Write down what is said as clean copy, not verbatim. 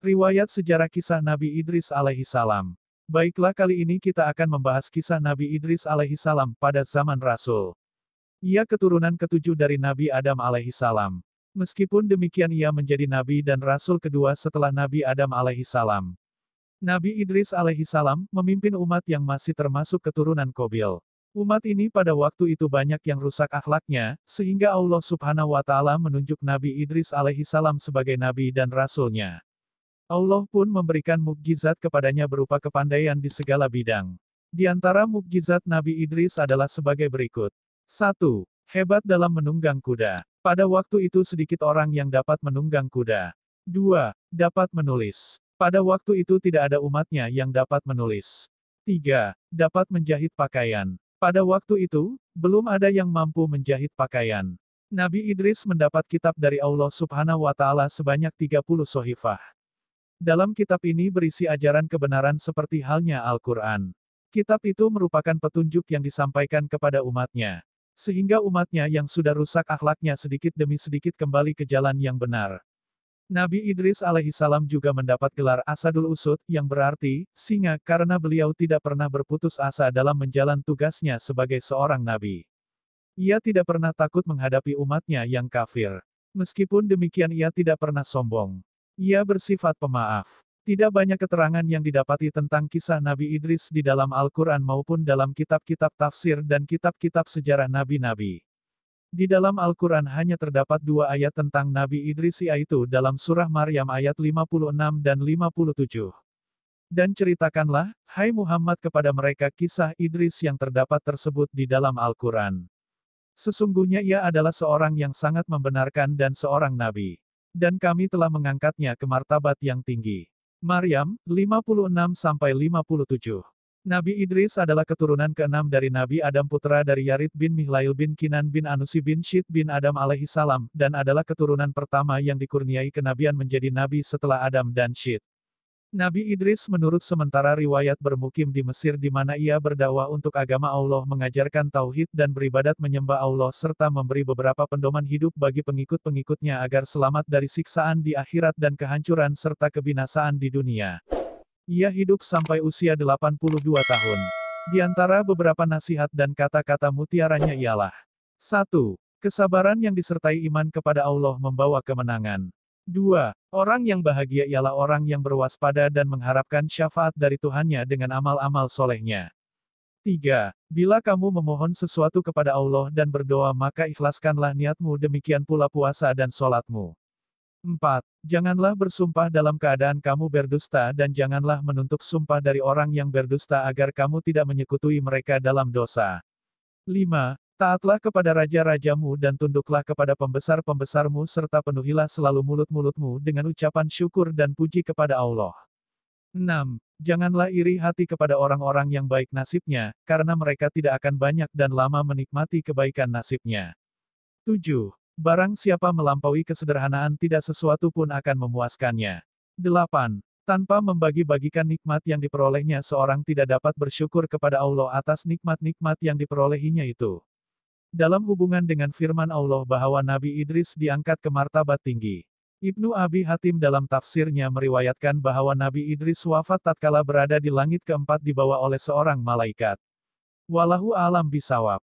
Riwayat sejarah kisah Nabi Idris alaihi salam. Baiklah, kali ini kita akan membahas kisah Nabi Idris alaihi salam pada zaman Rasul. Ia keturunan ketujuh dari Nabi Adam alaihi salam. Meskipun demikian ia menjadi nabi dan rasul kedua setelah Nabi Adam alaihi salam. Nabi Idris alaihi salam memimpin umat yang masih termasuk keturunan Qabil. Umat ini pada waktu itu banyak yang rusak akhlaknya, sehingga Allah Subhanahu wa Ta'ala menunjuk Nabi Idris alaihi salam sebagai nabi dan rasulnya. Allah pun memberikan mukjizat kepadanya berupa kepandaian di segala bidang. Di antara mukjizat Nabi Idris adalah sebagai berikut. 1. Hebat dalam menunggang kuda. Pada waktu itu sedikit orang yang dapat menunggang kuda. 2. Dapat menulis. Pada waktu itu tidak ada umatnya yang dapat menulis. 3. Dapat menjahit pakaian. Pada waktu itu, belum ada yang mampu menjahit pakaian. Nabi Idris mendapat kitab dari Allah Subhanahu wa Ta'ala sebanyak 30 sohifah. Dalam kitab ini berisi ajaran kebenaran seperti halnya Al-Quran. Kitab itu merupakan petunjuk yang disampaikan kepada umatnya. Sehingga umatnya yang sudah rusak akhlaknya sedikit demi sedikit kembali ke jalan yang benar. Nabi Idris alaihi salam juga mendapat gelar Asadul Usud, yang berarti, singa, karena beliau tidak pernah berputus asa dalam menjalan tugasnya sebagai seorang nabi. Ia tidak pernah takut menghadapi umatnya yang kafir. Meskipun demikian ia tidak pernah sombong. Ia bersifat pemaaf. Tidak banyak keterangan yang didapati tentang kisah Nabi Idris di dalam Al-Quran maupun dalam kitab-kitab tafsir dan kitab-kitab sejarah nabi-nabi. Di dalam Al-Quran hanya terdapat 2 ayat tentang Nabi Idris, yaitu dalam surah Maryam ayat 56 dan 57. Dan ceritakanlah, hai Muhammad, kepada mereka kisah Idris yang terdapat tersebut di dalam Al-Quran. Sesungguhnya ia adalah seorang yang sangat membenarkan dan seorang nabi. Dan kami telah mengangkatnya ke martabat yang tinggi. Maryam, 56-57. Nabi Idris adalah keturunan ke-6 dari Nabi Adam, putra dari Yarid bin Mihlail bin Kinan bin Anusi bin Syid bin Adam alaihi salam, dan adalah keturunan pertama yang dikurniai kenabian menjadi nabi setelah Adam dan Syid. Nabi Idris menurut sementara riwayat bermukim di Mesir di mana ia berdakwah untuk agama Allah, mengajarkan tauhid dan beribadat menyembah Allah serta memberi beberapa pedoman hidup bagi pengikut-pengikutnya agar selamat dari siksaan di akhirat dan kehancuran serta kebinasaan di dunia. Ia hidup sampai usia 82 tahun. Di antara beberapa nasihat dan kata-kata mutiaranya ialah 1. Kesabaran yang disertai iman kepada Allah membawa kemenangan. 2. Orang yang bahagia ialah orang yang berwaspada dan mengharapkan syafaat dari Tuhannya dengan amal-amal solehnya. 3. Bila kamu memohon sesuatu kepada Allah dan berdoa maka ikhlaskanlah niatmu, demikian pula puasa dan sholatmu. 4. Janganlah bersumpah dalam keadaan kamu berdusta dan janganlah menuntut sumpah dari orang yang berdusta agar kamu tidak menyekutui mereka dalam dosa. 5. Taatlah kepada raja-rajamu dan tunduklah kepada pembesar-pembesarmu serta penuhilah selalu mulut-mulutmu dengan ucapan syukur dan puji kepada Allah. 6. Janganlah iri hati kepada orang-orang yang baik nasibnya, karena mereka tidak akan banyak dan lama menikmati kebaikan nasibnya. 7. Barang siapa melampaui kesederhanaan tidak sesuatu pun akan memuaskannya. 8. Tanpa membagi-bagikan nikmat yang diperolehnya seorang tidak dapat bersyukur kepada Allah atas nikmat-nikmat yang diperolehinya itu. Dalam hubungan dengan firman Allah bahwa Nabi Idris diangkat ke martabat tinggi. Ibnu Abi Hatim dalam tafsirnya meriwayatkan bahwa Nabi Idris wafat tatkala berada di langit keempat dibawa oleh seorang malaikat. Wallahu a'lam bishawab.